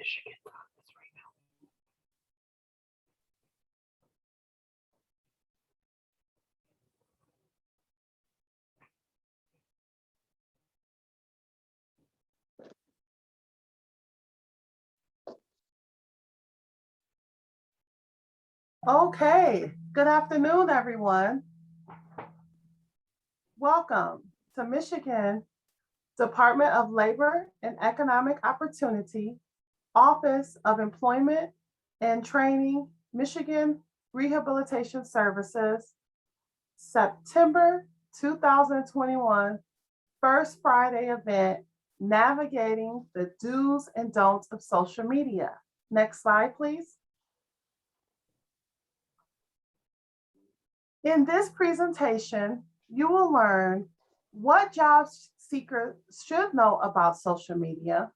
Michigan office right now. Okay, good afternoon, everyone. Welcome to Michigan Department of Labor and Economic Opportunity, Office of Employment and Training, Michigan Rehabilitation Services, September 2021, First Friday event, Navigating the Do's and Don'ts of Social Media. Next slide, please. In this presentation, you will learn what job seekers should know about social media,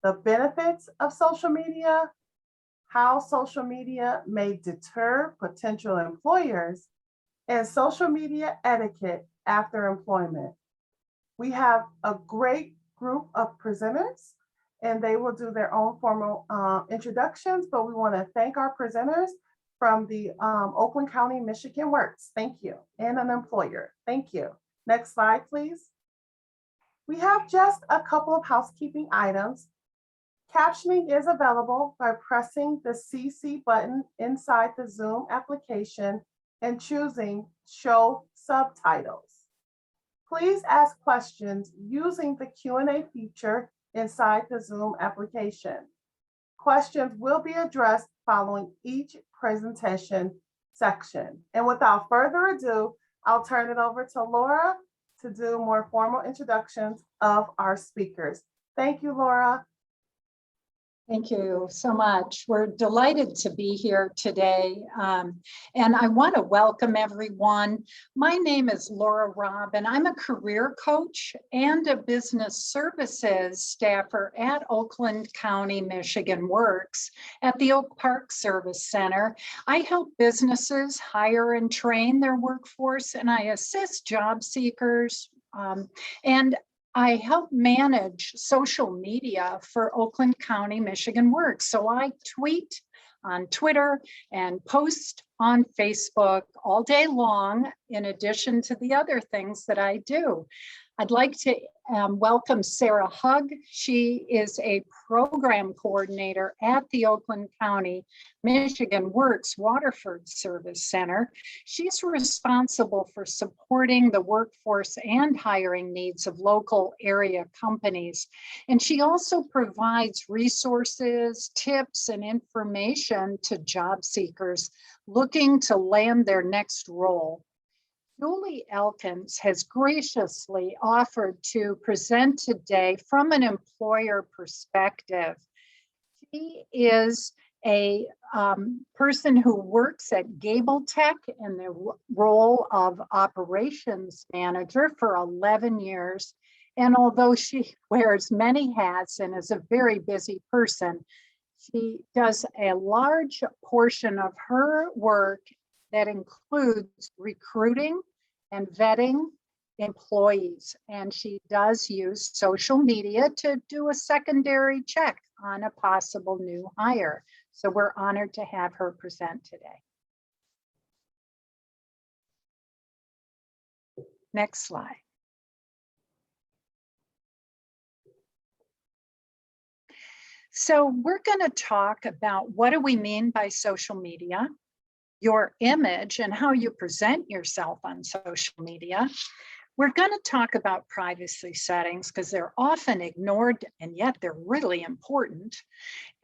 the benefits of social media, how social media may deter potential employers, and social media etiquette after employment. We have a great group of presenters, and they will do their own formal introductions, but we want to thank our presenters from the Oakland County, Michigan Works. Thank you. And an employer. Thank you. Next slide, please. We have just a couple of housekeeping items. Captioning is available by pressing the CC button inside the Zoom application and choosing Show Subtitles. Please ask questions using the Q&A feature inside the Zoom application. Questions will be addressed following each presentation section. And without further ado, I'll turn it over to Laura to do more formal introductions of our speakers. Thank you, Laura. Thank you so much. We're delighted to be here today. And I want to welcome everyone. My name is Laura Robb, and I'm a career coach and a business services staffer at Oakland County, Michigan Works at the Oak Park Service Center. I help businesses hire and train their workforce, and I assist job seekers and I help manage social media for Oakland County, Michigan Works. So I tweet on Twitter and post on Facebook all day long, in addition to the other things that I do. I'd like to welcome Sarah Hug. She is a program coordinator at the Oakland County, Michigan Works Waterford Service Center. She's responsible for supporting the workforce and hiring needs of local area companies. And she also provides resources, tips, and information to job seekers looking to land their next role. Julie Elkins has graciously offered to present today from an employer perspective. She is a person who works at Gable Tech in the role of operations manager for 11 years. And although she wears many hats and is a very busy person, she does a large portion of her work that includes recruiting and vetting employees. And she does use social media to do a secondary check on a possible new hire. So we're honored to have her present today. Next slide. So we're going to talk about what do we mean by social media, your image and how you present yourself on social media. We're going to talk about privacy settings because they're often ignored and yet they're really important.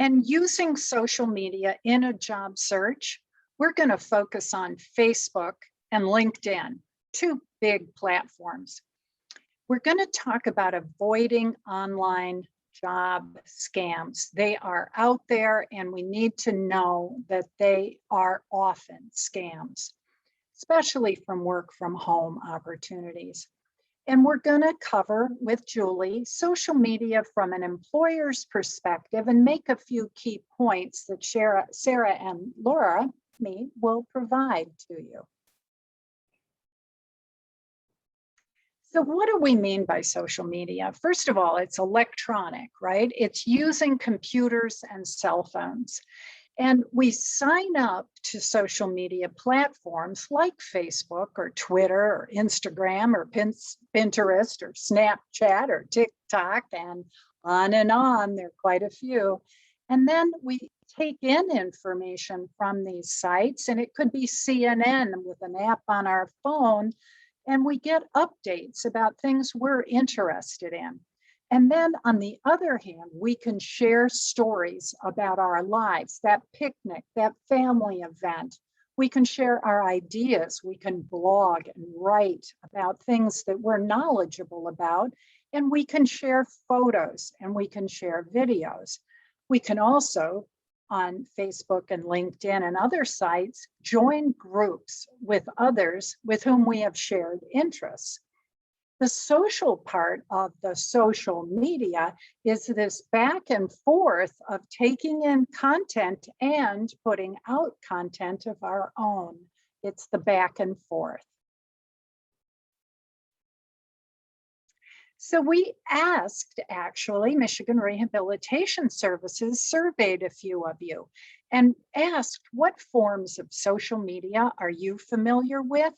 And using social media in a job search, we're going to focus on Facebook and LinkedIn, two big platforms. We're going to talk about avoiding online job scams. They are out there and we need to know that they are often scams, especially from work from home opportunities. And we're going to cover with Julie social media from an employer's perspective and make a few key points that Sarah and Laura, me, will provide to you. So what do we mean by social media? First of all, it's electronic, right? It's using computers and cell phones. And we sign up to social media platforms like Facebook or Twitter or Instagram or Pinterest or Snapchat or TikTok and on. There are quite a few. And then we take in information from these sites, and it could be CNN with an app on our phone, and we get updates about things we're interested in. And then on the other hand, we can share stories about our lives, that picnic, that family event. We can share our ideas. We can blog and write about things that we're knowledgeable about. And we can share photos and we can share videos. We can also, on Facebook and LinkedIn and other sites, join groups with others with whom we have shared interests. The social part of the social media is this back and forth of taking in content and putting out content of our own. It's the back and forth. So we asked, actually, Michigan Rehabilitation Services surveyed a few of you and asked, what forms of social media are you familiar with?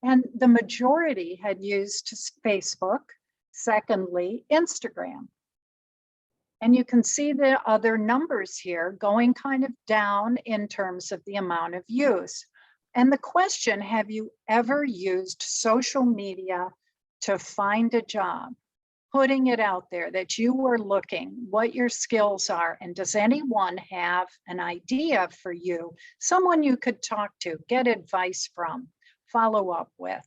And the majority had used Facebook, secondly, Instagram. And you can see the other numbers here going kind of down in terms of the amount of use. And the question, have you ever used social media to find a job? Putting it out there that you were looking, what your skills are, and does anyone have an idea for you, someone you could talk to, get advice from, follow up with?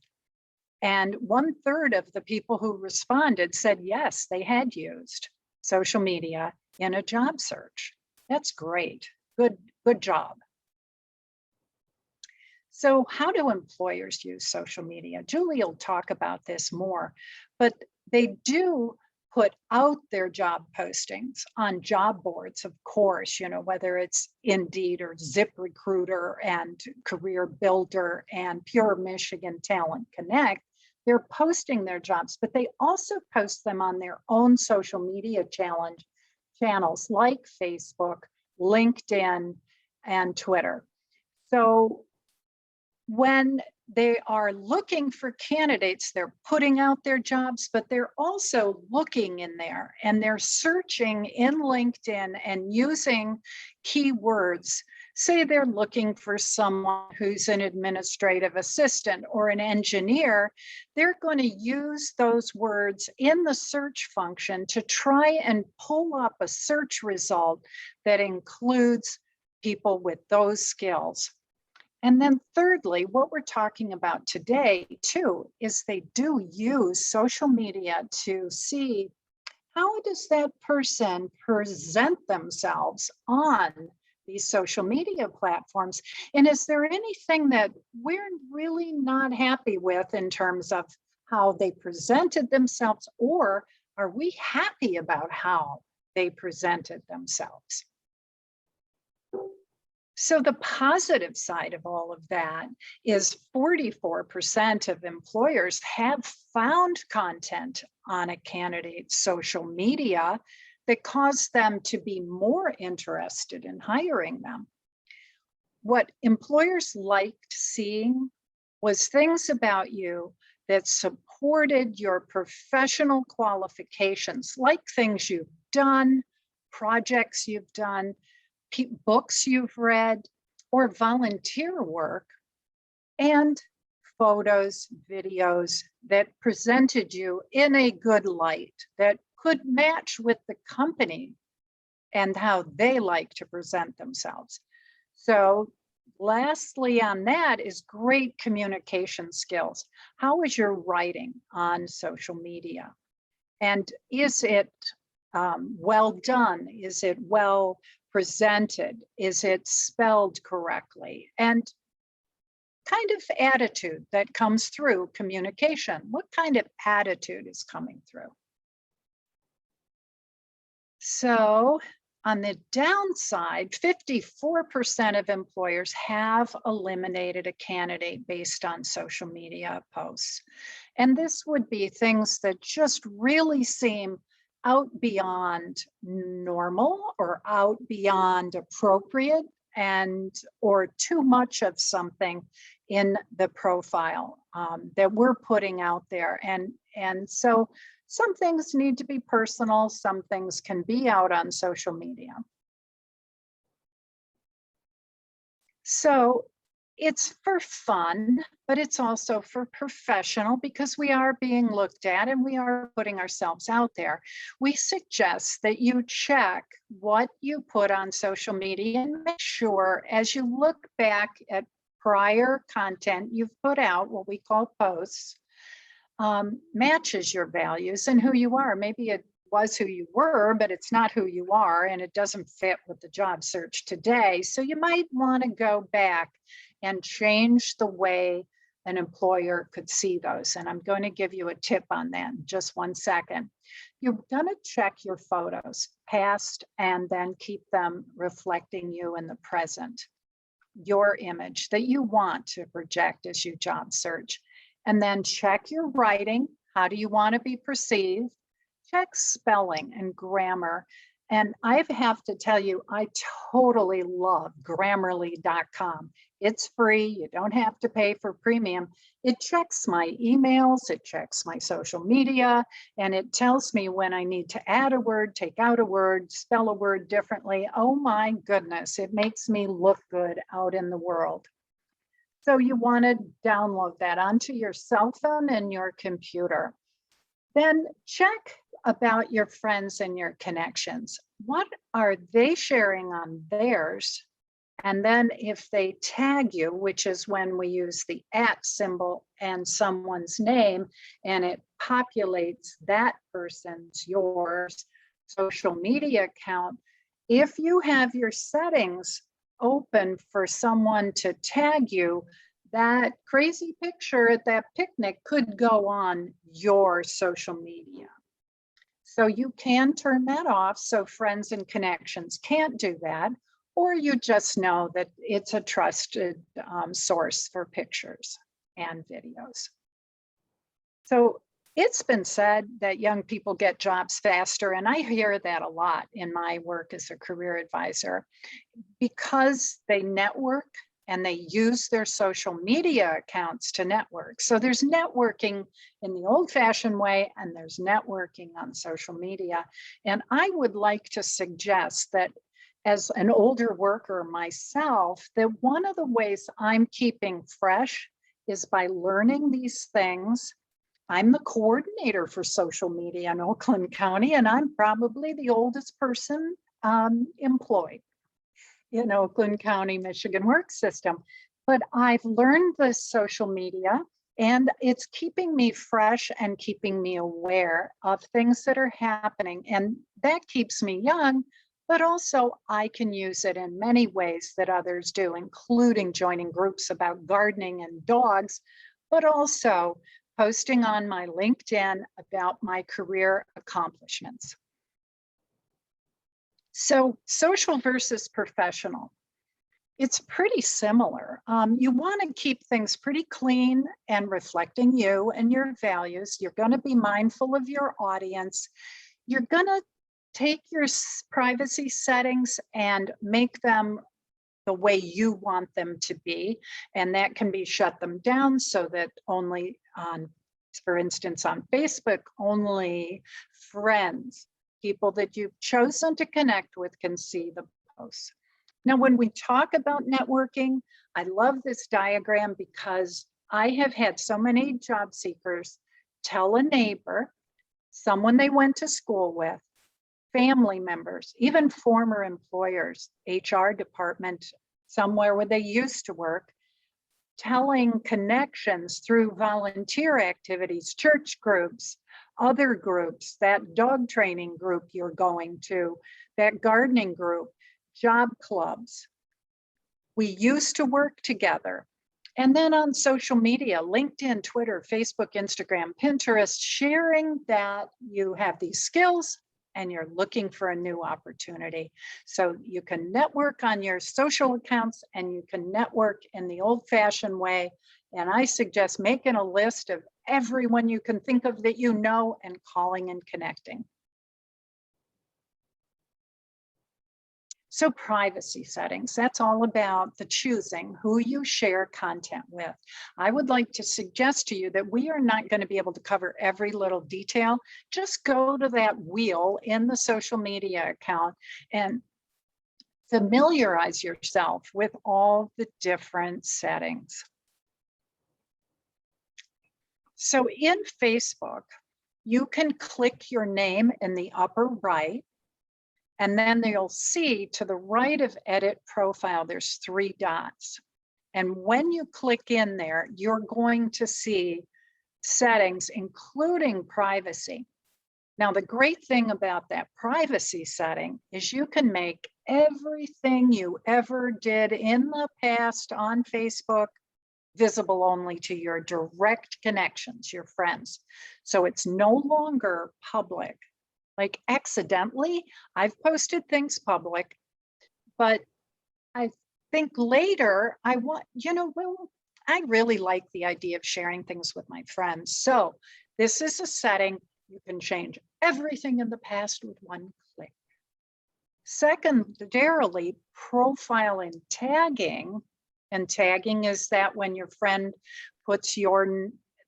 And 1/3 of the people who responded said yes, they had used social media in a job search. That's great. Good job. So how do employers use social media? Julie will talk about this more, but they do put out their job postings on job boards, of course, whether it's Indeed or ZipRecruiter and Career Builder and Pure Michigan Talent Connect. They're posting their jobs, but they also post them on their own social media channels like Facebook, LinkedIn, and Twitter. So when they are looking for candidates, they're putting out their jobs, but they're also looking in there and they're searching in LinkedIn and using keywords. Say they're looking for someone who's an administrative assistant or an engineer, they're going to use those words in the search function to try and pull up a search result that includes people with those skills. And then thirdly, what we're talking about today too, is they do use social media to see how does that person present themselves on these social media platforms? And is there anything that we're really not happy with in terms of how they presented themselves, or are we happy about how they presented themselves? So the positive side of all of that is 44% of employers have found content on a candidate's social media that caused them to be more interested in hiring them. What employers liked seeing was things about you that supported your professional qualifications, like things you've done, projects you've done, books you've read, or volunteer work, and photos, videos that presented you in a good light that could match with the company and how they like to present themselves. So lastly on that is great communication skills. How is your writing on social media? And is it well done? Is it well presented? Is it spelled correctly? And kind of attitude that comes through communication. What kind of attitude is coming through? So On the downside, 54% of employers have eliminated a candidate based on social media posts. And this would be things that just really seem out beyond normal or out beyond appropriate and or too much of something in the profile that we're putting out there. And so some things need to be personal, some things can be out on social media. So it's for fun, but it's also for professional because we are being looked at and we are putting ourselves out there. We suggest that you check what you put on social media and make sure as you look back at prior content you've put out, what we call posts, matches your values and who you are. Maybe it was who you were, but it's not who you are, and it doesn't fit with the job search today. So you might want to go back and change the way an employer could see those. And I'm going to give you a tip on that in just 1 second. You're going to check your photos, past, and then keep them reflecting you in the present, your image that you want to project as you job search. And then check your writing. How do you want to be perceived? Check spelling and grammar. And I have to tell you, I totally love Grammarly.com. It's free. You don't have to pay for premium. It checks my emails, it checks my social media, and it tells me when I need to add a word, take out a word, spell a word differently. Oh my goodness, it makes me look good out in the world. So you want to download that onto your cell phone and your computer. Then check about your friends and your connections. What are they sharing on theirs? And then if they tag you, which is when we use the @ symbol and someone's name, and it populates that person's, yours, social media account, if you have your settings open for someone to tag you, that crazy picture at that picnic could go on your social media. So you can turn that off so friends and connections can't do that, or you just know that it's a trusted source for pictures and videos. So it's been said that young people get jobs faster, and I hear that a lot in my work as a career advisor because they network and they use their social media accounts to network. So there's networking in the old-fashioned way, and there's networking on social media. And I would like to suggest that as an older worker myself, that one of the ways I'm keeping fresh is by learning these things. I'm the coordinator for social media in Oakland County, and I'm probably the oldest person employed in Oakland County, Michigan work system. But I've learned this social media and it's keeping me fresh and keeping me aware of things that are happening. And that keeps me young, but also I can use it in many ways that others do, including joining groups about gardening and dogs, but also posting on my LinkedIn about my career accomplishments. So social versus professional, it's pretty similar. You want to keep things pretty clean and reflecting you and your values. You're going to be mindful of your audience. You're going to take your privacy settings and make them the way you want them to be. And that can be shut them down so that only on, for instance, on Facebook, only friends, people that you've chosen to connect with can see the posts. Now, when we talk about networking, I love this diagram because I have had so many job seekers tell a neighbor, someone they went to school with, family members, even former employers, HR department, somewhere where they used to work, telling connections through volunteer activities, church groups, other groups, that dog training group you're going to, that gardening group, job clubs. We used to work together. And then on social media, LinkedIn, Twitter, Facebook, Instagram, Pinterest, sharing that you have these skills and you're looking for a new opportunity. So you can network on your social accounts and you can network in the old-fashioned way. And I suggest making a list of everyone you can think of that you know and calling and connecting. So privacy settings, that's all about the choosing who you share content with. I would like to suggest to you that we are not going to be able to cover every little detail. Just go to that wheel in the social media account and familiarize yourself with all the different settings. So in Facebook, you can click your name in the upper right. And then you'll see to the right of edit profile, there's 3 dots. And when you click in there, you're going to see settings, including privacy. Now, the great thing about that privacy setting is you can make everything you ever did in the past on Facebook visible only to your direct connections, your friends. So it's no longer public. Like accidentally, I've posted things public, but I think later I want, well, I really like the idea of sharing things with my friends. So this is a setting you can change everything in the past with one click. Secondarily, profile and tagging is that when your friend puts the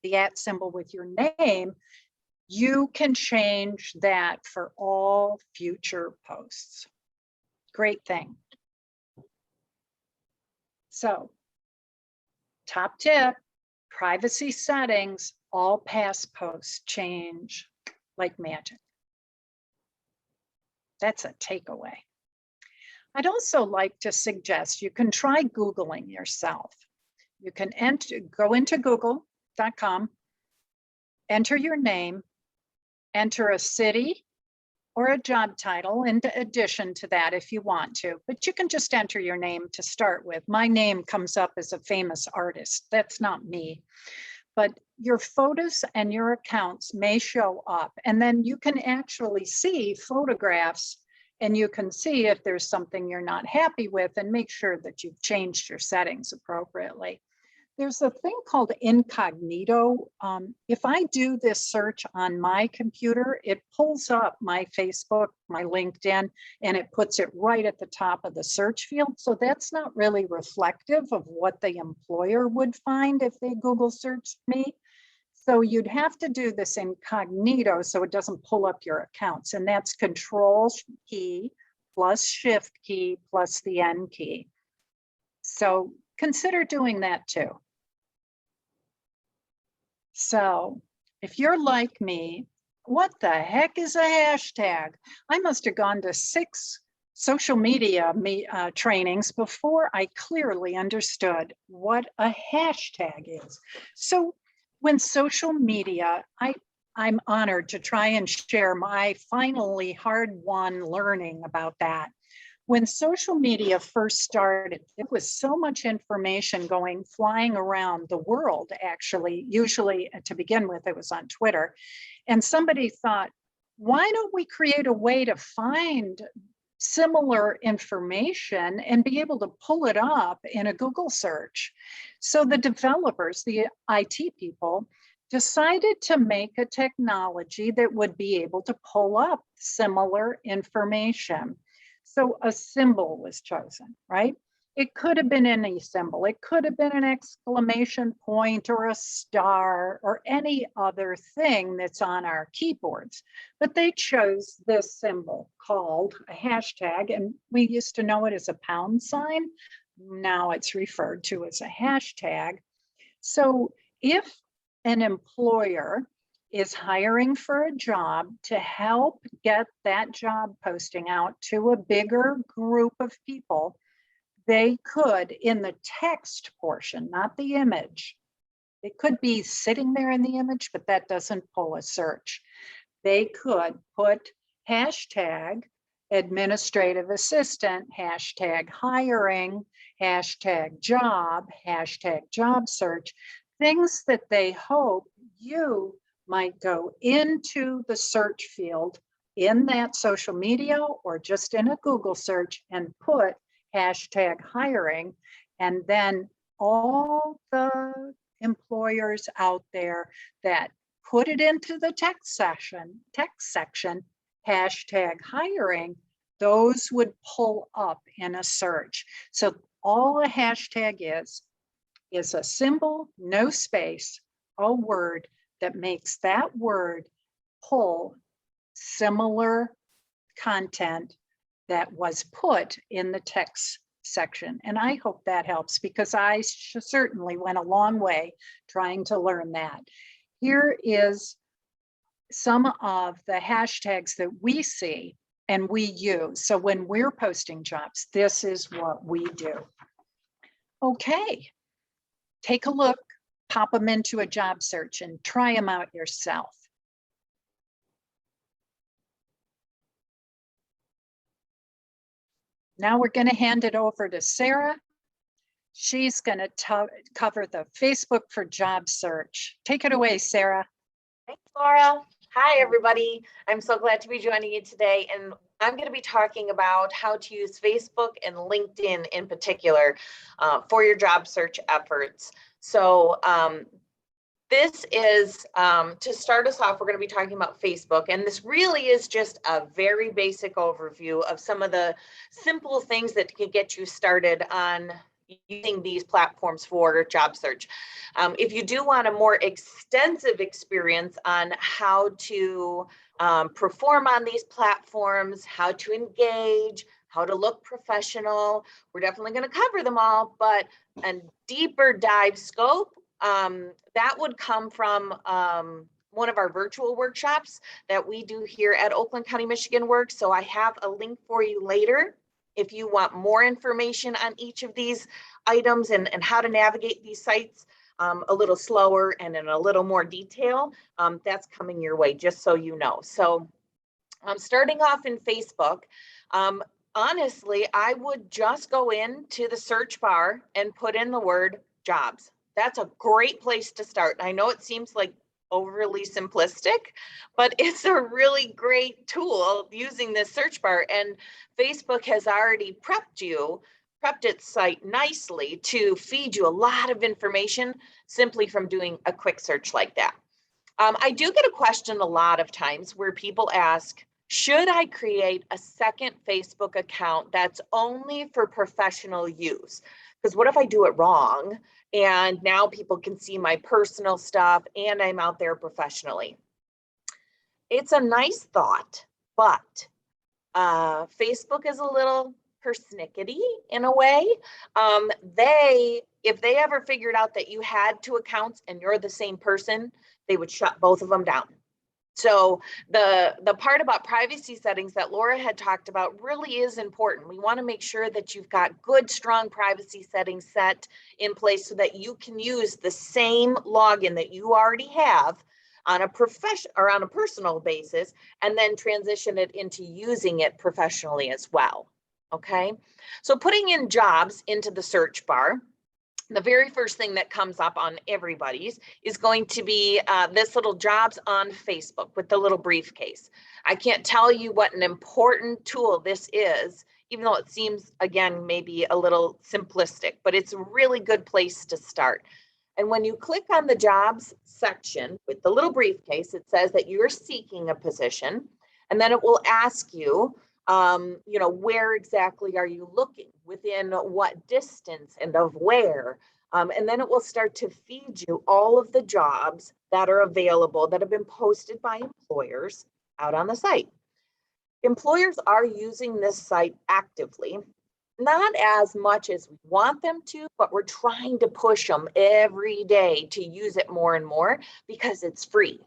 @ symbol with your name, you can change that for all future posts. Great thing. So, top tip, privacy settings, all past posts change like magic. That's a takeaway. I'd also like to suggest you can try Googling yourself. You can go into google.com, enter your name, enter a city or a job title in addition to that if you want to, but you can just enter your name to start with. My name comes up as a famous artist. That's not me. But your photos and your accounts may show up, and then you can actually see photographs and you can see if there's something you're not happy with and make sure that you've changed your settings appropriately. There's a thing called incognito. If I do this search on my computer, it pulls up my Facebook, my LinkedIn, and it puts it right at the top of the search field. So that's not really reflective of what the employer would find if they Google searched me. So you'd have to do this incognito so it doesn't pull up your accounts. And that's Control key plus Shift key plus the N key. So consider doing that too. So if you're like me, what the heck is a hashtag? I must have gone to 6 social media trainings before I clearly understood what a hashtag is. So when social media, I'm honored to try and share my finally hard-won learning about that. When social media first started, there was so much information flying around the world, actually. Usually, to begin with, it was on Twitter. And somebody thought, why don't we create a way to find similar information and be able to pull it up in a Google search? So the developers, the IT people, decided to make a technology that would be able to pull up similar information. So a symbol was chosen, right? It could have been any symbol. It could have been an exclamation point or a star or any other thing that's on our keyboards. But they chose this symbol called a hashtag, and we used to know it as a pound sign. Now it's referred to as a hashtag. So if an employer is hiring for a job to help get that job posting out to a bigger group of people, they could, in the text portion, not the image, it could be sitting there in the image, but that doesn't pull a search. They could put hashtag administrative assistant, hashtag hiring, hashtag job search, things that they hope you might go into the search field in that social media or just in a Google search and put hashtag hiring, and then all the employers out there that put it into the text section, hashtag hiring, those would pull up in a search. So all a hashtag is a symbol, no space, a word that makes that word pull similar content that was put in the text section. And I hope that helps, because I certainly went a long way trying to learn that. Here is some of the hashtags that we see and we use. So when we're posting jobs, this is what we do. Okay, take a look, pop them into a job search and try them out yourself. Now we're going to hand it over to Sarah. She's going to cover the Facebook for job search. Take it away, Sarah. Thanks, Laura. Hi, everybody. I'm so glad to be joining you today. And I'm going to be talking about how to use Facebook and LinkedIn in particular for your job search efforts. So this is, to start us off, we're going to be talking about Facebook. And this really is just a very basic overview of some of the simple things that can get you started on using these platforms for job search. If you do want a more extensive experience on how to perform on these platforms, how to engage, how to look professional, we're definitely going to cover them all, but a deeper dive scope, that would come from one of our virtual workshops that we do here at Oakland County, Michigan Works. So I have a link for you later if you want more information on each of these items and how to navigate these sites a little slower and in a little more detail. That's coming your way, just so you know. So starting off in Facebook, honestly, I would just go into the search bar and put in the word jobs. That's a great place to start. I know it seems like overly simplistic, but it's a really great tool using this search bar. And Facebook has already prepped its site nicely to feed you a lot of information simply from doing a quick search like that. I do get a question a lot of times where people ask, should I create a second Facebook account that's only for professional use? Because what if I do it wrong and now people can see my personal stuff and I'm out there professionally? It's a nice thought, but Facebook is a little persnickety in a way. If they ever figured out that you had two accounts and you're the same person, they would shut both of them down. So the part about privacy settings that Laura had talked about really is important. We want to make sure that you've got good, strong privacy settings set in place so that you can use the same login that you already have on a professional or on a personal basis, and then transition it into using it professionally as well. Okay, so putting in jobs into the search bar, the very first thing that comes up on everybody's is going to be this little jobs on Facebook with the little briefcase. I can't tell you what an important tool this is, even though it seems, again, maybe a little simplistic, but it's a really good place to start. And when you click on the jobs section with the little briefcase, it says that you're seeking a position, and then it will ask you, where exactly are you looking, within what distance and of where, and then it will start to feed you all of the jobs that are available that have been posted by employers out on the site. Employers are using this site actively, not as much as we want them to, but we're trying to push them every day to use it more and more because it's free.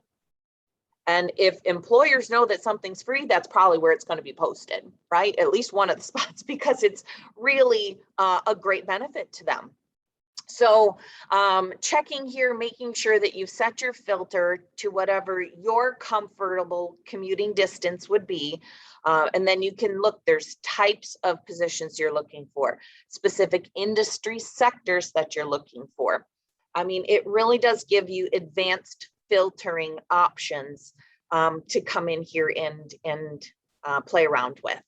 And if employers know that something's free, that's probably where it's going to be posted, right? At least one of the spots, because it's really a great benefit to them. So checking here, making sure that you've set your filter to whatever your comfortable commuting distance would be. And then you can look, there's types of positions you're looking for, specific industry sectors that you're looking for. I mean, it really does give you advanced filtering options to come in here and play around with.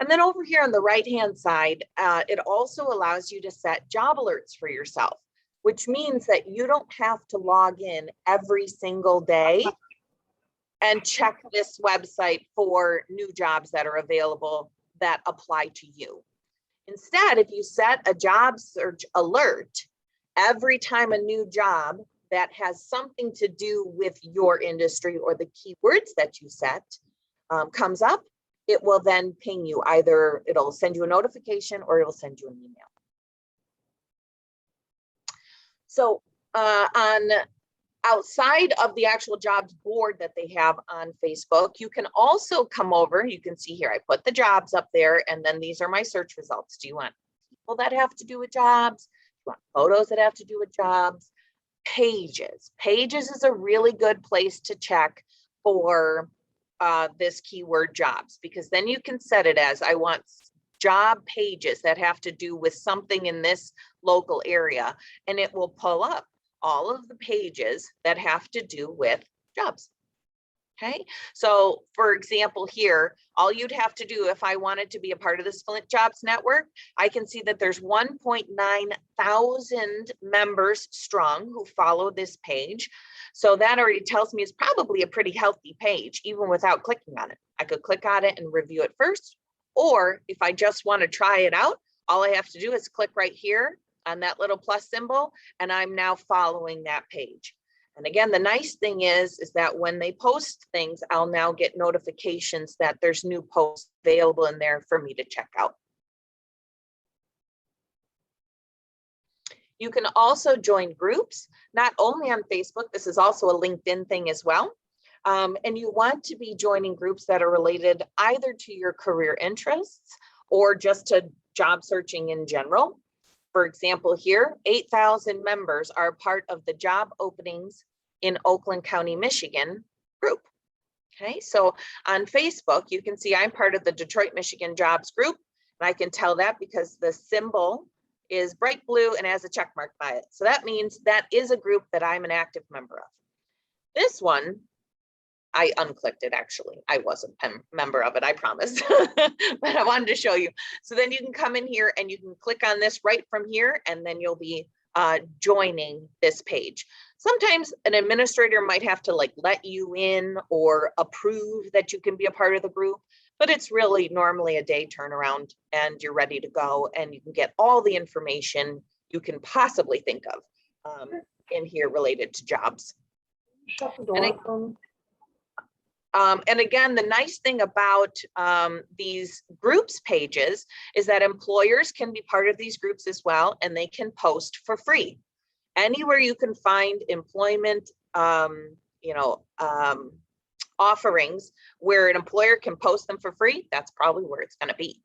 And then over here on the right-hand side, it also allows you to set job alerts for yourself, which means that you don't have to log in every single day and check this website for new jobs that are available that apply to you. Instead, if you set a job search alert every time a new job that has something to do with your industry or the keywords that you set comes up, it will then ping you. Either it'll send you a notification or it'll send you an email. So outside of the actual jobs board that they have on Facebook, you can also come over. You can see here, I put the jobs up there, and then these are my search results. Do you want people that have to do with jobs? Do you want photos that have to do with jobs? Pages. Pages is a really good place to check for this keyword jobs, because then you can set it as, I want job pages that have to do with something in this local area, and it will pull up all of the pages that have to do with jobs. Okay, so for example here, all you'd have to do if I wanted to be a part of this Flint Jobs Network, I can see that there's 1.9 thousand members strong who follow this page. So that already tells me it's probably a pretty healthy page, even without clicking on it. I could click on it and review it first, or if I just want to try it out, all I have to do is click right here on that little plus symbol, and I'm now following that page. And again, the nice thing is that when they post things, I'll now get notifications that there's new posts available in there for me to check out. You can also join groups, not only on Facebook, this is also a LinkedIn thing as well. And you want to be joining groups that are related either to your career interests or just to job searching in general. For example, here, 8,000 members are part of the job openings in Oakland County, Michigan group. Okay, so on Facebook, you can see I'm part of the Detroit, Michigan jobs group. And I can tell that because the symbol is bright blue and has a check mark by it. So that means that is a group that I'm an active member of. This one, I unclicked it actually. I wasn't a member of it, I promise, but I wanted to show you. So then you can come in here and you can click on this right from here, and then you'll be joining this page. Sometimes an administrator might have to like let you in or approve that you can be a part of the group, but it's really normally a day turnaround and you're ready to go, and you can get all the information you can possibly think of in here related to jobs. And again, the nice thing about these groups pages is that employers can be part of these groups as well, and they can post for free. Anywhere you can find employment, offerings where an employer can post them for free, that's probably where it's going to be.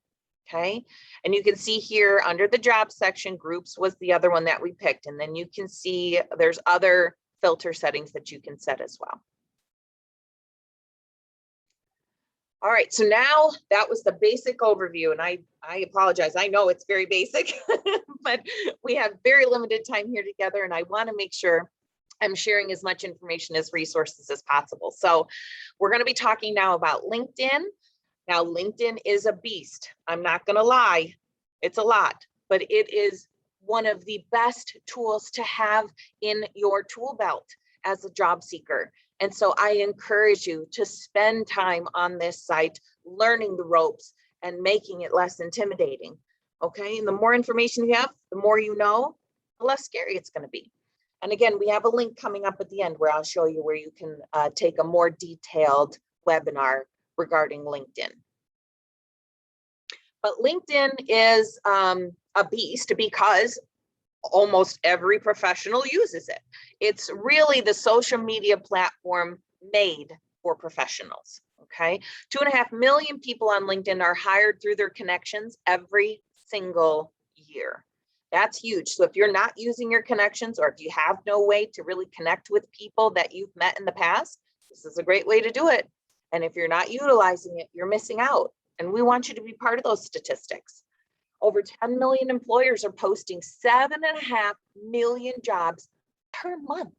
Okay, and you can see here under the job section, groups was the other one that we picked, and then you can see there's other filter settings that you can set as well. All right, so now that was the basic overview, and I apologize. I know it's very basic, but we have very limited time here together, and I want to make sure I'm sharing as much information as resources as possible. So we're going to be talking now about LinkedIn. Now, LinkedIn is a beast. I'm not going to lie. It's a lot, but it is one of the best tools to have in your tool belt as a job seeker. And so I encourage you to spend time on this site, learning the ropes and making it less intimidating. Okay, and the more information you have, the more you know, the less scary it's going to be. And again, we have a link coming up at the end where I'll show you where you can take a more detailed webinar regarding LinkedIn. But LinkedIn is a beast because almost every professional uses it. It's really the social media platform made for professionals, okay? 2.5 million people on LinkedIn are hired through their connections every single year. That's huge. So if you're not using your connections, or if you have no way to really connect with people that you've met in the past, this is a great way to do it. And if you're not utilizing it, you're missing out. And we want you to be part of those statistics. Over 10 million employers are posting 7.5 million jobs per month.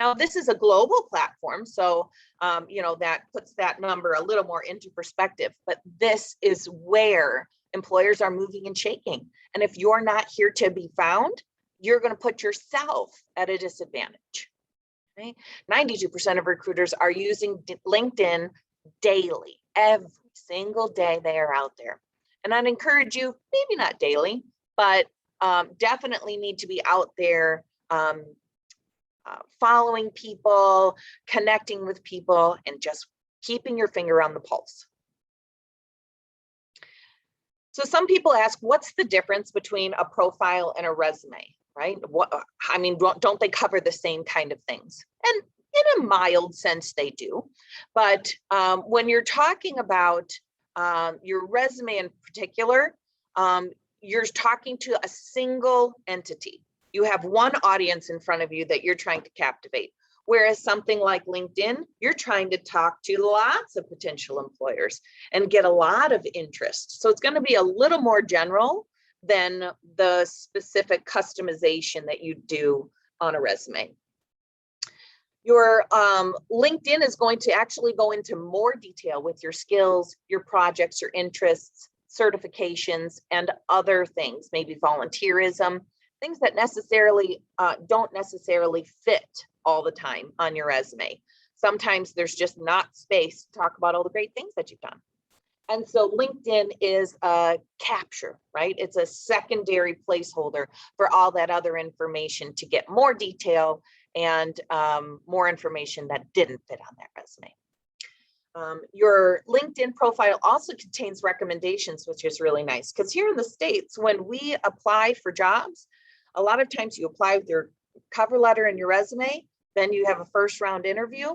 Now, this is a global platform, so that puts that number a little more into perspective, but this is where employers are moving and shaking. And if you're not here to be found, you're going to put yourself at a disadvantage. Okay? 92% of recruiters are using LinkedIn daily. Every single day they are out there. And I'd encourage you, maybe not daily, but definitely need to be out there following people, connecting with people, and just keeping your finger on the pulse. So some people ask, what's the difference between a profile and a resume, right? Don't they cover the same kind of things? And in a mild sense, they do. But when you're talking about your resume in particular, you're talking to a single entity. You have one audience in front of you that you're trying to captivate. Whereas something like LinkedIn, you're trying to talk to lots of potential employers and get a lot of interest. So it's going to be a little more general than the specific customization that you do on a resume. Your LinkedIn is going to actually go into more detail with your skills, your projects, your interests, certifications, and other things, maybe volunteerism, things that don't necessarily fit all the time on your resume. Sometimes there's just not space to talk about all the great things that you've done. And so LinkedIn is a capture, right? It's a secondary placeholder for all that other information to get more detail and more information that didn't fit on that resume. Your LinkedIn profile also contains recommendations, which is really nice, because here in the States, when we apply for jobs, a lot of times you apply with your cover letter and your resume, then you have a first round interview.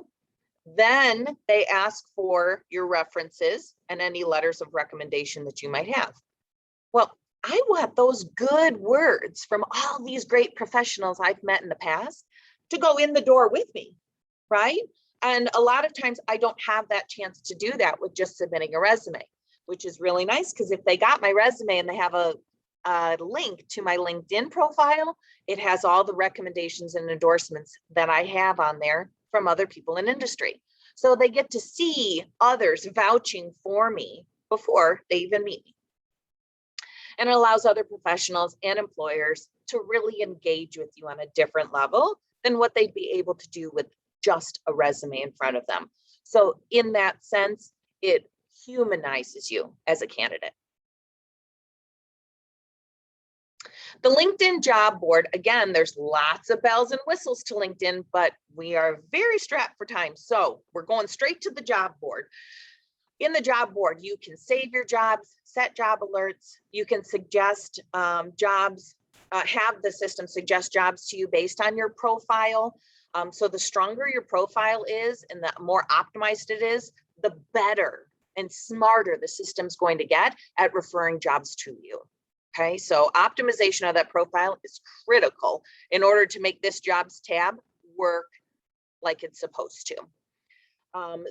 Then they ask for your references and any letters of recommendation that you might have. Well, I want those good words from all these great professionals I've met in the past to go in the door with me, right? And a lot of times I don't have that chance to do that with just submitting a resume, which is really nice, because if they got my resume and they have a link to my LinkedIn profile, it has all the recommendations and endorsements that I have on there from other people in industry. So they get to see others vouching for me before they even meet me. And it allows other professionals and employers to really engage with you on a different level than what they'd be able to do with just a resume in front of them. So in that sense, it humanizes you as a candidate. The LinkedIn job board, again, there's lots of bells and whistles to LinkedIn, but we are very strapped for time. So we're going straight to the job board. In the job board, you can save your jobs, set job alerts. You can suggest jobs, have the system suggest jobs to you based on your profile. So the stronger your profile is and the more optimized it is, the better and smarter the system's going to get at referring jobs to you. Okay, so optimization of that profile is critical in order to make this jobs tab work like it's supposed to.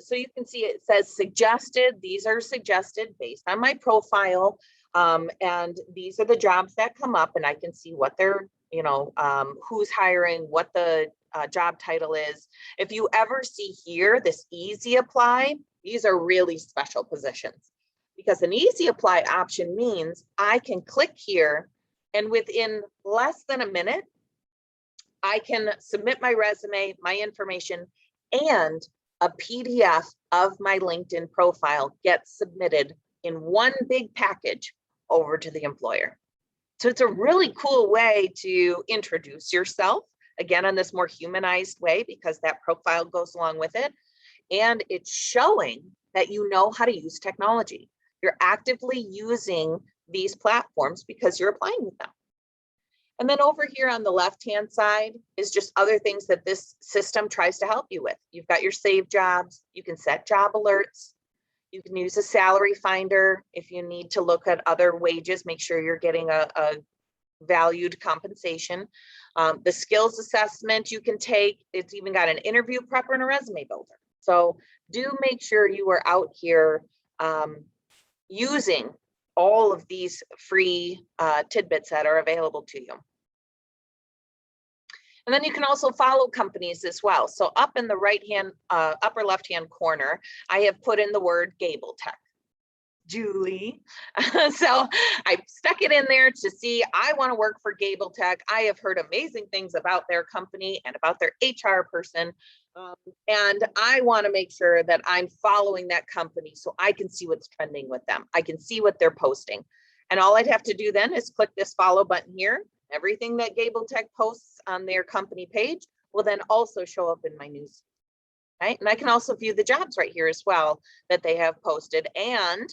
So you can see it says suggested. These are suggested based on my profile. And these are the jobs that come up, and I can see what they're, who's hiring, what the job title is. If you ever see here, this easy apply, these are really special positions. Because an easy apply option means I can click here and within less than a minute, I can submit my resume, my information, and a PDF of my LinkedIn profile gets submitted in one big package over to the employer. So it's a really cool way to introduce yourself, again, in this more humanized way, because that profile goes along with it. And it's showing that you know how to use technology. You're actively using these platforms because you're applying with them. And then over here on the left-hand side is just other things that this system tries to help you with. You've got your saved jobs. You can set job alerts. You can use a salary finder if you need to look at other wages, make sure you're getting a valued compensation. The skills assessment you can take. It's even got an interview prepper and a resume builder. So do make sure you are out here using all of these free tidbits that are available to you. And then you can also follow companies as well. So up in the upper left-hand corner, I have put in the word Gable Tech. Julie. So I stuck it in there to see, I want to work for Gable Tech. I have heard amazing things about their company and about their HR person. And I want to make sure that I'm following that company so I can see what's trending with them. I can see what they're posting. And all I'd have to do then is click this follow button here. Everything that Gable Tech posts on their company page will then also show up in my news. Right? And I can also view the jobs right here as well that they have posted and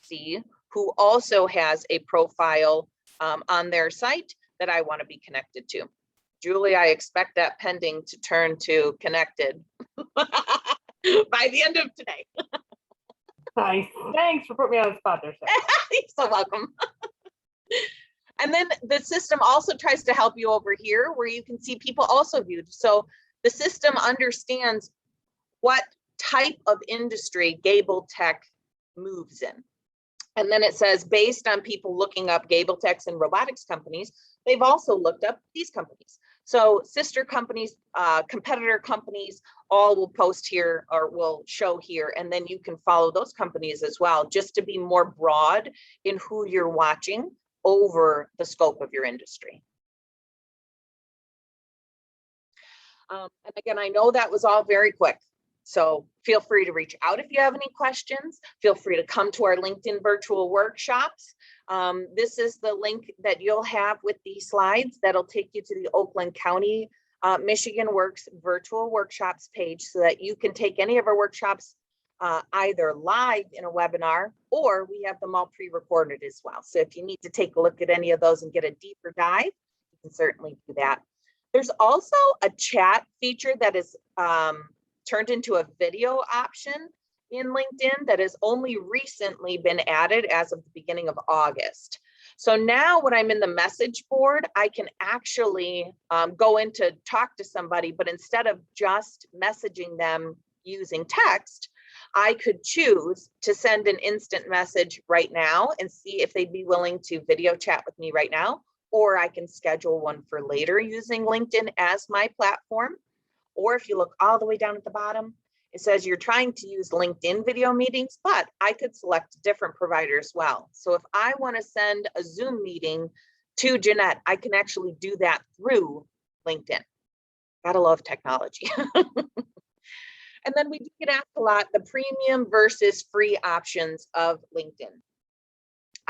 see who also has a profile on their site that I want to be connected to. Julie, I expect that pending to turn to connected by the end of today. Nice. Thanks for putting me on the spot there, Sarah. You're so welcome. And then the system also tries to help you over here where you can see people also viewed. So the system understands what type of industry Gable Tech moves in. And then it says, based on people looking up Gable Techs and robotics companies, they've also looked up these companies. So sister companies, competitor companies, all will post here or will show here. And then you can follow those companies as well, just to be more broad in who you're watching over the scope of your industry. And again, I know that was all very quick. So feel free to reach out if you have any questions. Feel free to come to our LinkedIn virtual workshops. This is the link that you'll have with these slides that'll take you to the Oakland County, Michigan Works virtual workshops page so that you can take any of our workshops either live in a webinar or we have them all pre-recorded as well. So if you need to take a look at any of those and get a deeper dive, you can certainly do that. There's also a chat feature that is turned into a video option in LinkedIn that has only recently been added as of the beginning of August. So now when I'm in the message board, I can actually go in to talk to somebody, but instead of just messaging them using text, I could choose to send an instant message right now and see if they'd be willing to video chat with me right now, or I can schedule one for later using LinkedIn as my platform. Or if you look all the way down at the bottom, it says you're trying to use LinkedIn video meetings, but I could select a different provider as well. So if I want to send a Zoom meeting to Jeanette, I can actually do that through LinkedIn. Gotta love technology. And then we do get asked a lot, the premium versus free options of LinkedIn.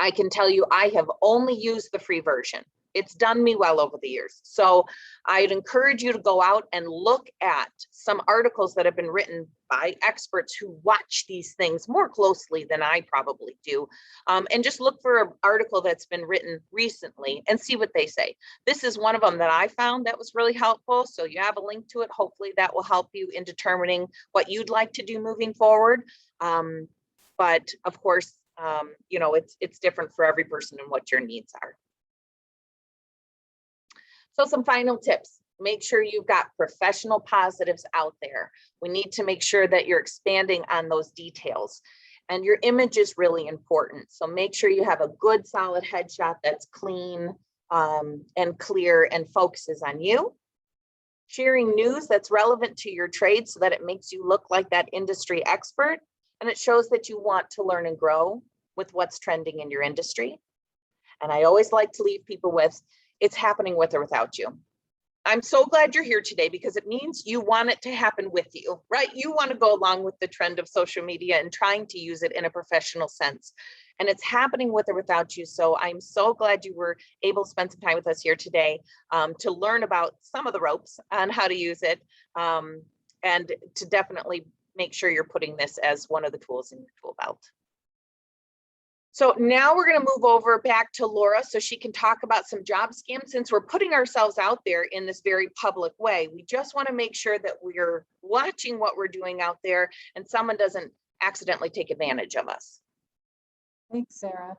I can tell you, I have only used the free version. It's done me well over the years. So I'd encourage you to go out and look at some articles that have been written by experts who watch these things more closely than I probably do. And just look for an article that's been written recently and see what they say. This is one of them that I found that was really helpful. So you have a link to it. Hopefully that will help you in determining what you'd like to do moving forward. But of course, you know, it's different for every person and what your needs are. So some final tips. Make sure you've got professional positives out there. We need to make sure that you're expanding on those details. And your image is really important. So make sure you have a good solid headshot that's clean and clear and focuses on you. Sharing news that's relevant to your trade so that it makes you look like that industry expert. And it shows that you want to learn and grow with what's trending in your industry. And I always like to leave people with, it's happening with or without you. I'm so glad you're here today because it means you want it to happen with you, right? You want to go along with the trend of social media and trying to use it in a professional sense. And it's happening with or without you. So I'm so glad you were able to spend some time with us here today to learn about some of the ropes on how to use it and to definitely make sure you're putting this as one of the tools in your tool belt. So now we're going to move over back to Laura so she can talk about some job scams. Since we're putting ourselves out there in this very public way, we just want to make sure that we're watching what we're doing out there and someone doesn't accidentally take advantage of us. Thanks, Sarah.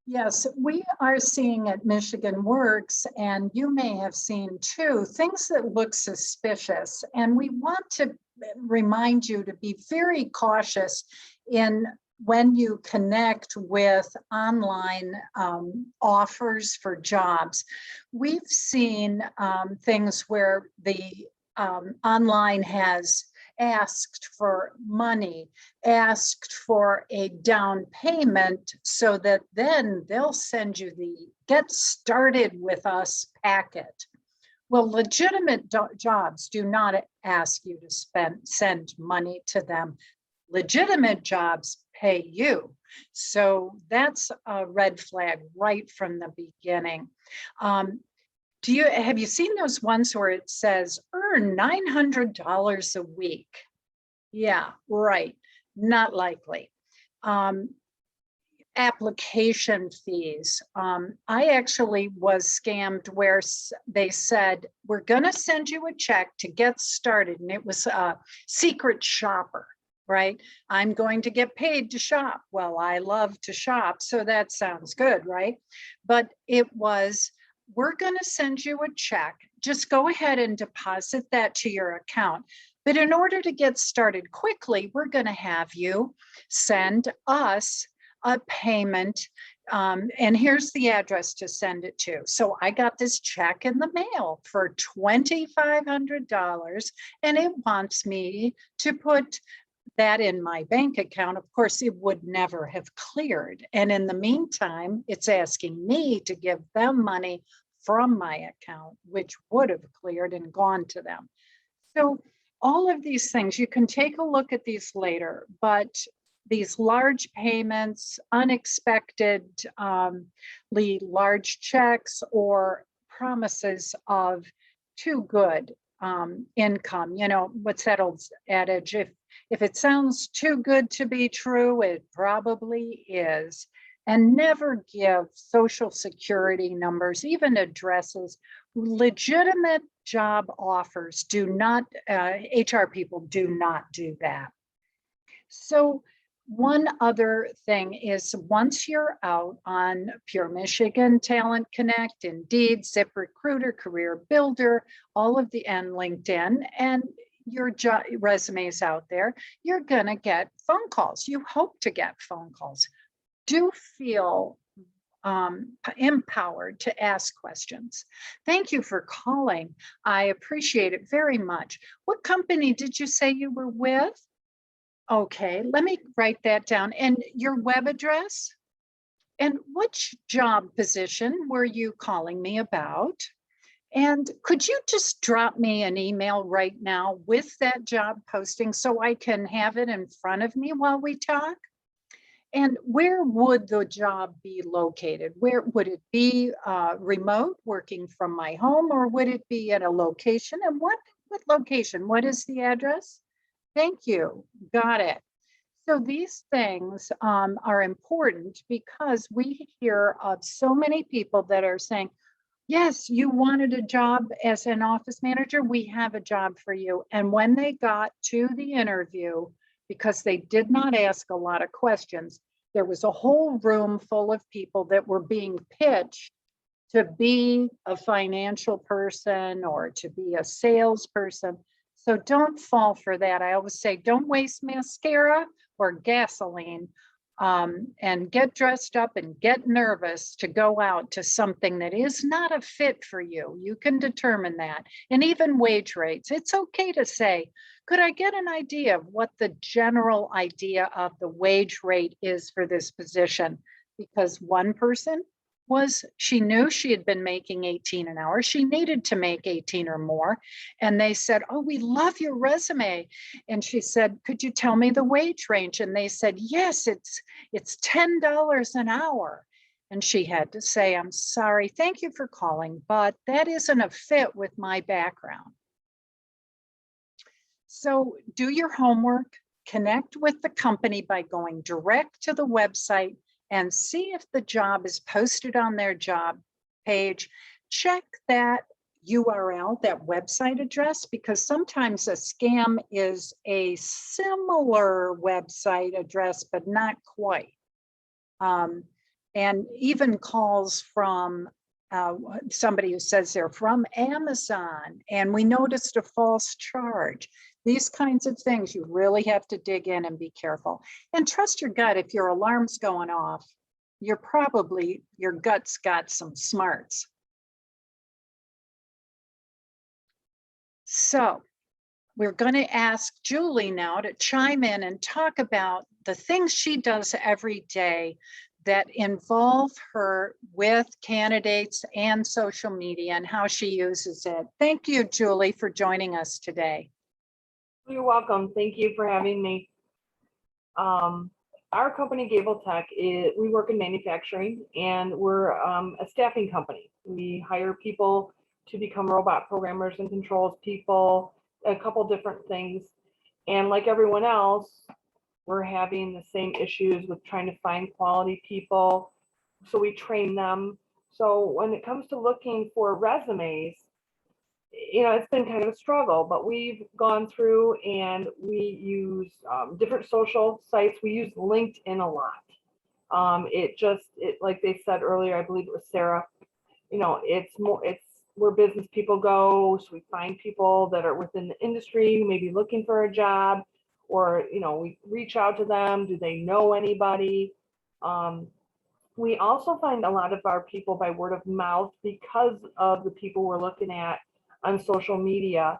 Yes, we are seeing at Michigan Works, and you may have seen too, things that look suspicious. And we want to remind you to be very cautious in when you connect with online offers for jobs, we've seen things where the online has asked for money, asked for a down payment, so that then they'll send you the Get Started With Us packet. Well, legitimate jobs do not ask you to send money to them. Legitimate jobs pay you. So that's a red flag right from the beginning. Have you seen those ones where it says earn $900 a week? Yeah, right. Not likely. Application fees. I actually was scammed where they said, we're going to send you a check to get started. And it was a secret shopper, right? I'm going to get paid to shop. Well, I love to shop, so that sounds good, right? But it was, we're going to send you a check. Just go ahead and deposit that to your account. But in order to get started quickly, we're going to have you send us a payment. And here's the address to send it to. So I got this check in the mail for $2,500, and it wants me to put that in my bank account. Of course, it would never have cleared. And in the meantime, it's asking me to give them money from my account, which would have cleared and gone to them. So all of these things, you can take a look at these later, but these large payments, unexpectedly large checks, or promises of too good income. You know, what's that old adage? If it sounds too good to be true, it probably is. And never give social security numbers, even addresses. Legitimate job offers do not, HR people do not do that. So one other thing is, once you're out on Pure Michigan, Talent Connect, Indeed, ZipRecruiter, Career Builder, all of the, and LinkedIn, and your resume is out there, you're gonna get phone calls. You hope to get phone calls. Do feel empowered to ask questions. Thank you for calling. I appreciate it very much. What company did you say you were with? Okay, let me write that down. And your web address? And which job position were you calling me about? And could you just drop me an email right now with that job posting so I can have it in front of me while we talk? And where would the job be located? Where would it be remote, working from my home, or would it be at a location? And what location? What is the address? Thank you. Got it. So these things are important, because we hear of so many people that are saying, yes, you wanted a job as an office manager, we have a job for you. And when they got to the interview, because they did not ask a lot of questions, there was a whole room full of people that were being pitched to be a financial person or to be a salesperson. So don't fall for that. I always say, don't waste mascara or gasoline and get dressed up and get nervous to go out to something that is not a fit for you. You can determine that. And even wage rates, it's okay to say, could I get an idea of what the general idea of the wage rate is for this position? Because one person she knew she had been making 18 an hour. She needed to make 18 or more. And they said, oh, we love your resume. And she said, could you tell me the wage range? And they said, yes, it's $10 an hour. And she had to say, I'm sorry, thank you for calling, but that isn't a fit with my background. So do your homework, connect with the company by going direct to the website and see if the job is posted on their job page. Check that URL, that website address, because sometimes a scam is a similar website address, but not quite. And even calls from somebody who says they're from Amazon, and we noticed a false charge. These kinds of things, you really have to dig in and be careful. And trust your gut. If your alarm's going off, your gut's got some smarts. So we're going to ask Julie now to chime in and talk about the things she does every day that involve her with candidates and social media and how she uses it. Thank you, Julie, for joining us today. You're welcome. Thank you for having me. Our company, Gable Tech, we work in manufacturing, and we're a staffing company. We hire people to become robot programmers and controls people, a couple different things. And like everyone else, we're having the same issues with trying to find quality people. So we train them. So when it comes to looking for resumes, it's been kind of a struggle, but we've gone through and we use different social sites. We use LinkedIn a lot. Like they said earlier, I believe it was Sarah, it's where business people go. So we find people that are within the industry, maybe looking for a job, or, we reach out to them. Do they know anybody? We also find a lot of our people by word of mouth because of the people we're looking at on social media.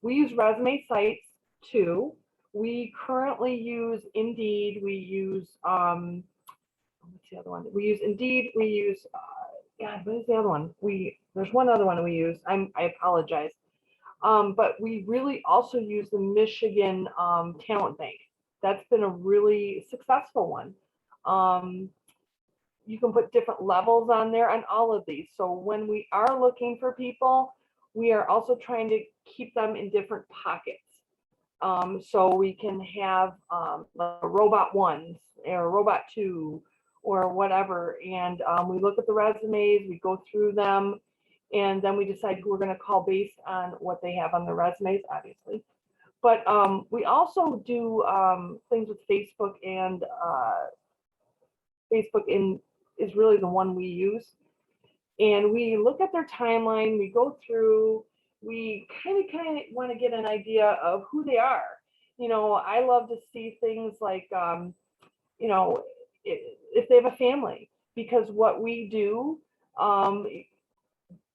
We use resume sites too. We currently use Indeed. We use, what's the other one? We use Indeed. We use, God, what is the other one? There's one other one we use. I apologize. But we really also use the Michigan Talent Bank. That's been a really successful one. You can put different levels on there on all of these. So when we are looking for people, we are also trying to keep them in different pockets. So we can have like robot 1 or robot 2 or whatever. And we look at the resumes, we go through them, and then we decide who we're going to call based on what they have on their resumes, obviously. But we also do things with Facebook, and Facebook is really the one we use. And we look at their timeline, we go through, we kind of want to get an idea of who they are. I love to see things like, if they have a family, because what we do,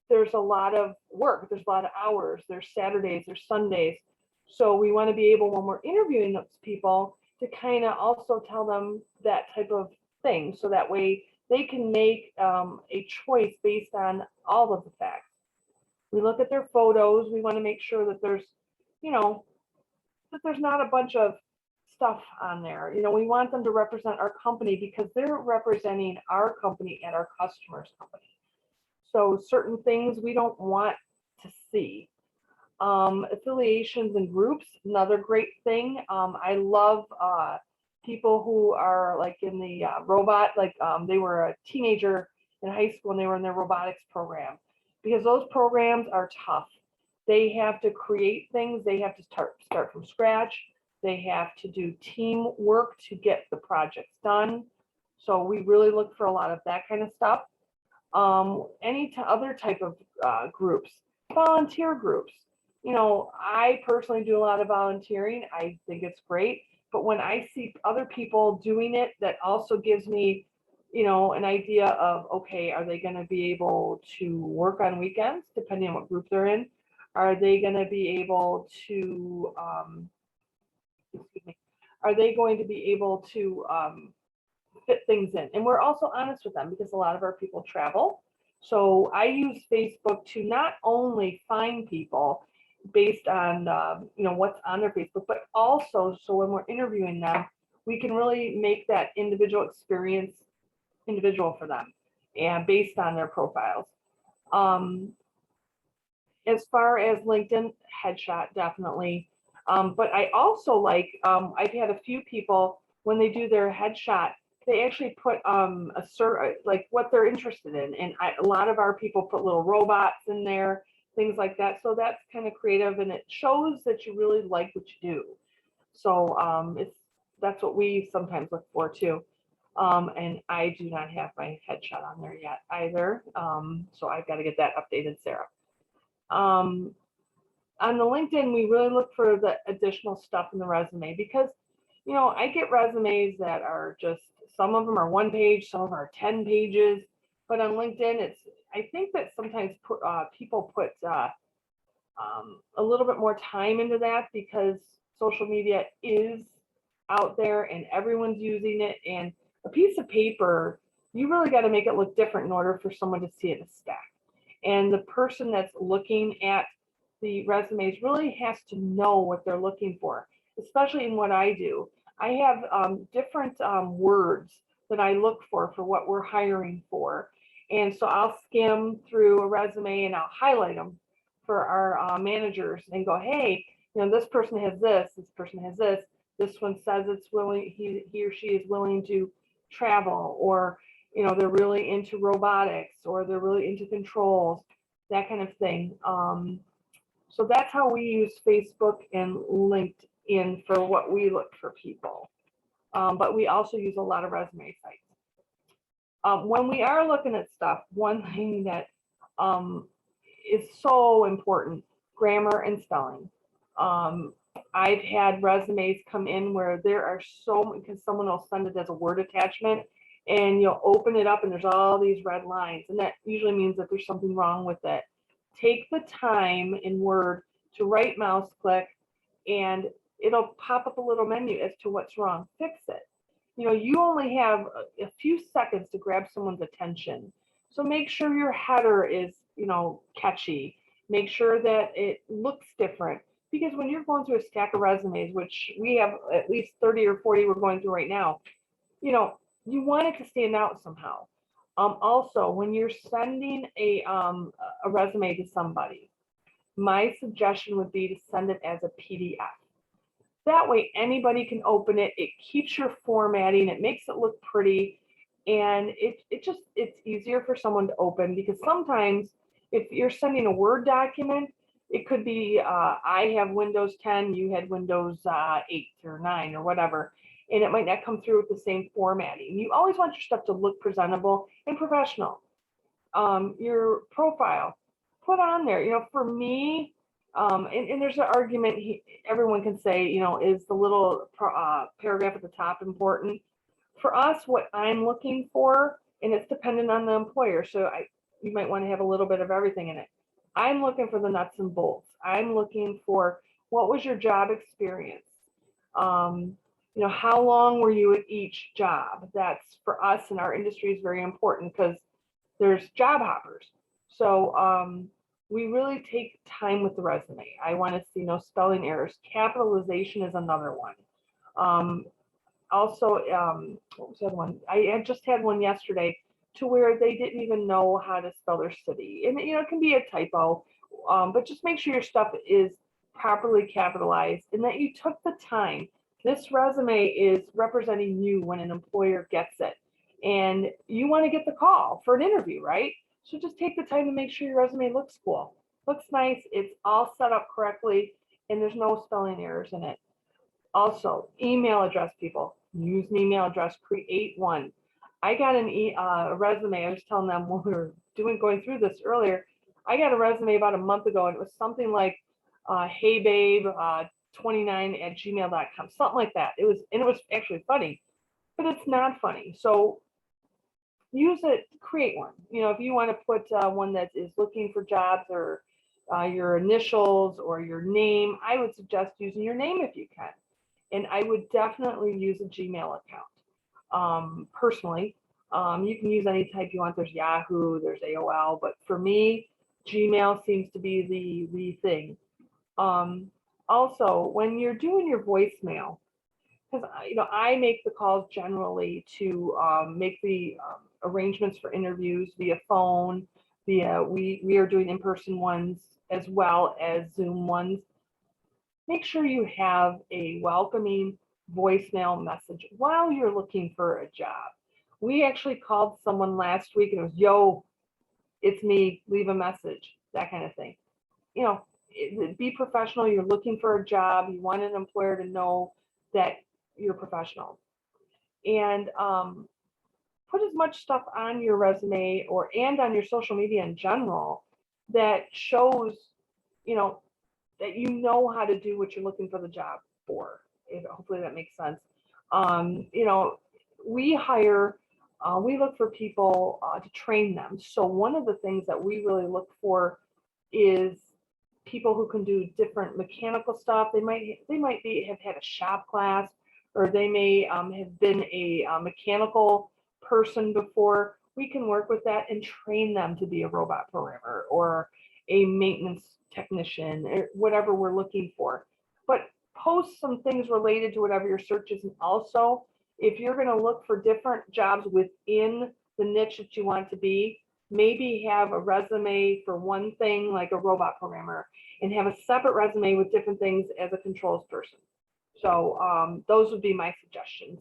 there's a lot of work, there's a lot of hours, there's Saturdays, there's Sundays. So we want to be able, when we're interviewing those people, to kind of also tell them that type of thing. So that way they can make a choice based on all of the facts. We look at their photos. We want to make sure that there's, that there's not a bunch of stuff on there. We want them to represent our company because they're representing our company and our customers' company. So certain things we don't want to see. Affiliations and groups, another great thing. I love people who are like in the robot, like they were a teenager in high school and they were in their robotics program, because those programs are tough. They have to create things. They have to start from scratch. They have to do teamwork to get the projects done. So we really look for a lot of that kind of stuff. Other type of groups, volunteer groups. I personally do a lot of volunteering. I think it's great. But when I see other people doing it, that also gives me, an idea of, okay, are they going to be able to work on weekends, depending on what group they're in? Are they going to be able to, are they going to be able to fit things in? And we're also honest with them because a lot of our people travel. So I use Facebook to not only find people based on what's on their Facebook, but also so when we're interviewing them, we can really make that individual experience individual for them and based on their profiles. As far as LinkedIn, headshot, definitely. But I also like, I've had a few people, when they do their headshot, they actually put like what they're interested in. And a lot of our people put little robots in there, things like that. So that's kind of creative, and it shows that you really like what you do. So that's what we sometimes look for too. And I do not have my headshot on there yet either. So I've got to get that updated, Sarah. On the LinkedIn, we really look for the additional stuff in the resume because, you know, I get resumes that are just, some of them are 1 page, some of them are 10 pages. But on LinkedIn, I think that sometimes people put a little bit more time into that because social media is out there and everyone's using it. And a piece of paper, you really got to make it look different in order for someone to see it in a stack. And the person that's looking at the resumes really has to know what they're looking for, especially in what I do. I have different words that I look for what we're hiring for. And so I'll skim through a resume and I'll highlight them for our managers and go, hey, you know, this person has this person has this one says it's willing, he or she is willing to travel, or, you know, they're really into robotics, or they're really into controls, that kind of thing. So that's how we use Facebook and LinkedIn for what we look for people. But we also use a lot of resume sites. When we are looking at stuff, one thing that is so important, grammar and spelling. I've had resumes come in where there are so, because someone will send it as a Word attachment and you'll open it up and there's all these red lines, and that usually means that there's something wrong with it. Take the time in Word to right mouse click and it'll pop up a little menu as to what's wrong. Fix it. You know, you only have a few seconds to grab someone's attention. So make sure your header is, you know, catchy. Make sure that it looks different. Because when you're going through a stack of resumes, which we have at least 30 or 40 we're going through right now, you know, you want it to stand out somehow. Also, when you're sending a resume to somebody, my suggestion would be to send it as a PDF. That way anybody can open it. It keeps your formatting. It makes it look pretty. And it's easier for someone to open, because sometimes if you're sending a Word document, it could be, I have Windows 10, you had Windows 8 or 9 or whatever, and it might not come through with the same formatting. You always want your stuff to look presentable and professional. Your profile, put on there, you know, for me, and there's an argument everyone can say, you know, is the little paragraph at the top important? For us, what I'm looking for, and it's dependent on the employer, so you might want to have a little bit of everything in it. I'm looking for the nuts and bolts. I'm looking for, what was your job experience? You know, how long were you at each job? That's, for us in our industry, is very important because there's job hoppers. So we really take time with the resume. I want to see no spelling errors. Capitalization is another one. Also, what was the other one? I just had one yesterday to where they didn't even know how to spell their city. And, you know, it can be a typo, but just make sure your stuff is properly capitalized and that you took the time. This resume is representing you when an employer gets it. And you want to get the call for an interview, right? So just take the time to make sure your resume looks cool, looks nice, it's all set up correctly, and there's no spelling errors in it. Also, email address, people. Use an email address, create one. I got a resume. I was telling them when we were going through this earlier, I got a resume about a month ago, and it was something like, hey babe, 29@gmail.com, something like that. It was actually funny, but it's not funny. So use it, create one. You know, if you want to put one that is looking for jobs, or your initials or your name, I would suggest using your name if you can. And I would definitely use a Gmail account. Personally, you can use any type you want. There's Yahoo, there's AOL, but for me, Gmail seems to be the thing. Also, when you're doing your voicemail, because you know, I make the calls generally to make the arrangements for interviews via phone, via we are doing in-person ones as well as Zoom ones. Make sure you have a welcoming voicemail message while you're looking for a job. We actually called someone last week and it was, yo, it's me, leave a message, that kind of thing. You know, be professional. You're looking for a job. You want an employer to know that you're professional. And put as much stuff on your resume and on your social media in general that shows, you know, that you know how to do what you're looking for the job for. Hopefully that makes sense. We hire, we look for people to train them. So one of the things that we really look for is people who can do different mechanical stuff. They might have had a shop class, or they may have been a mechanical person before. We can work with that and train them to be a robot programmer or a maintenance technician, or whatever we're looking for. But post some things related to whatever your search is. And also, if you're going to look for different jobs within the niche that you want to be, maybe have a resume for one thing like a robot programmer, and have a separate resume with different things as a controls person. So those would be my suggestions.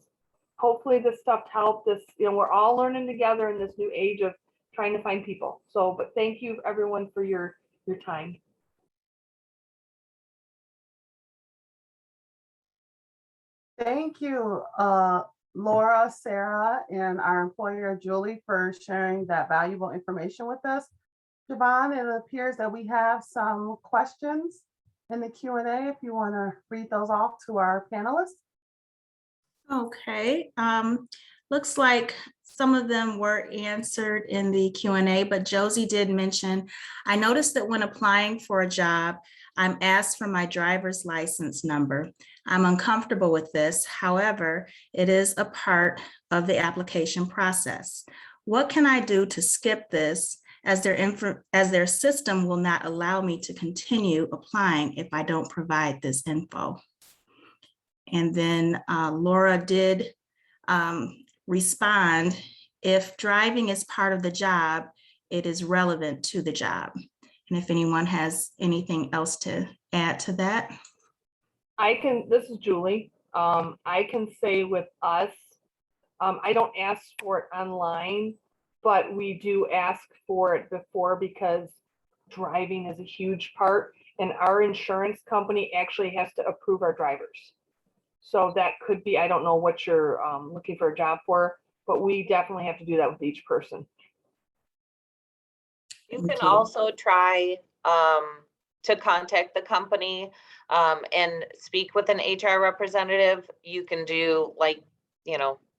Hopefully this stuff helped. We're all learning together in this new age of trying to find people. So, but thank you everyone for your time. Thank you, Laura, Sarah, and our employer, Julie, for sharing that valuable information with us. Javon, it appears that we have some questions in the Q&A if you want to read those off to our panelists. Okay, looks like some of them were answered in the Q&A, but Josie did mention, I noticed that when applying for a job, I'm asked for my driver's license number. I'm uncomfortable with this. However, it is a part of the application process. What can I do to skip this, as their system will not allow me to continue applying if I don't provide this info? And then Laura did respond, if driving is part of the job, it is relevant to the job. And if anyone has anything else to add to that. This is Julie. I can say with us, I don't ask for it online, but we do ask for it before, because driving is a huge part, and our insurance company actually has to approve our drivers. So that could be, I don't know what you're looking for a job for, but we definitely have to do that with each person. You Thank can you. also try to contact the company and speak with an HR representative. You can do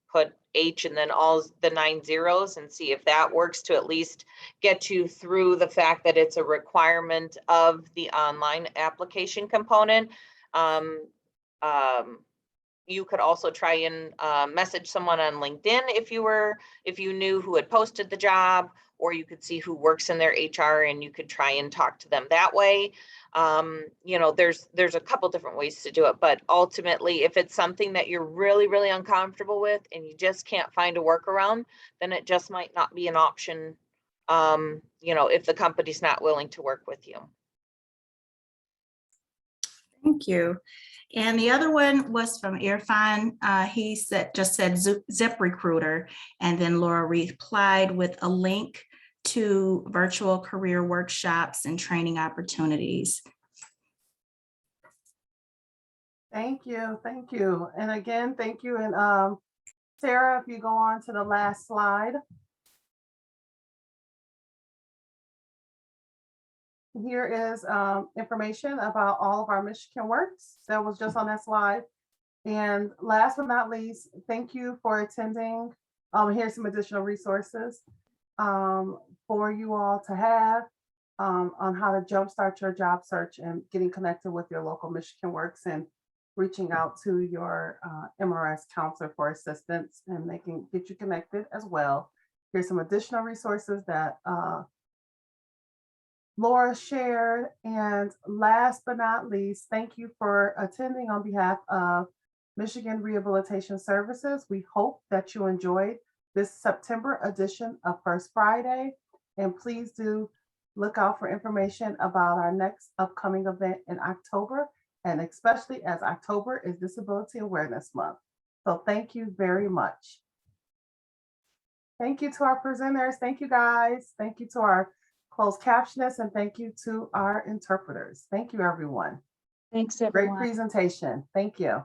put H and then all the 9 zeros and see if that works to at least get you through the fact that it's a requirement of the online application component. You could also try and message someone on LinkedIn if you knew who had posted the job, or you could see who works in their HR and you could try and talk to them that way. There's a couple different ways to do it, but ultimately, if it's something that you're really, really uncomfortable with and you just can't find a workaround, then it just might not be an option, if the company's not willing to work with you. Thank you. And the other one was from Irfan. He just said ZipRecruiter, and then Laura replied with a link to virtual career workshops and training opportunities. Thank you. Thank you. And again, thank you. And Sarah, if you go on to the last slide. Here is information about all of our Michigan Works that was just on that slide. And last but not least, thank you for attending. Here's some additional resources for you all to have on how to jumpstart your job search and getting connected with your local Michigan Works and reaching out to your MRS counselor for assistance, and they can get you connected as well. Here's some additional resources that Laura shared. And last but not least, thank you for attending on behalf of Michigan Rehabilitation Services. We hope that you enjoyed this September edition of First Friday. And please do look out for information about our next upcoming event in October, and especially as October is Disability Awareness Month. So thank you very much. Thank you to our presenters. Thank you, guys. Thank you to our closed captionists, and thank you to our interpreters. Thank you, everyone. Thanks, Great everyone. presentation. Thank you.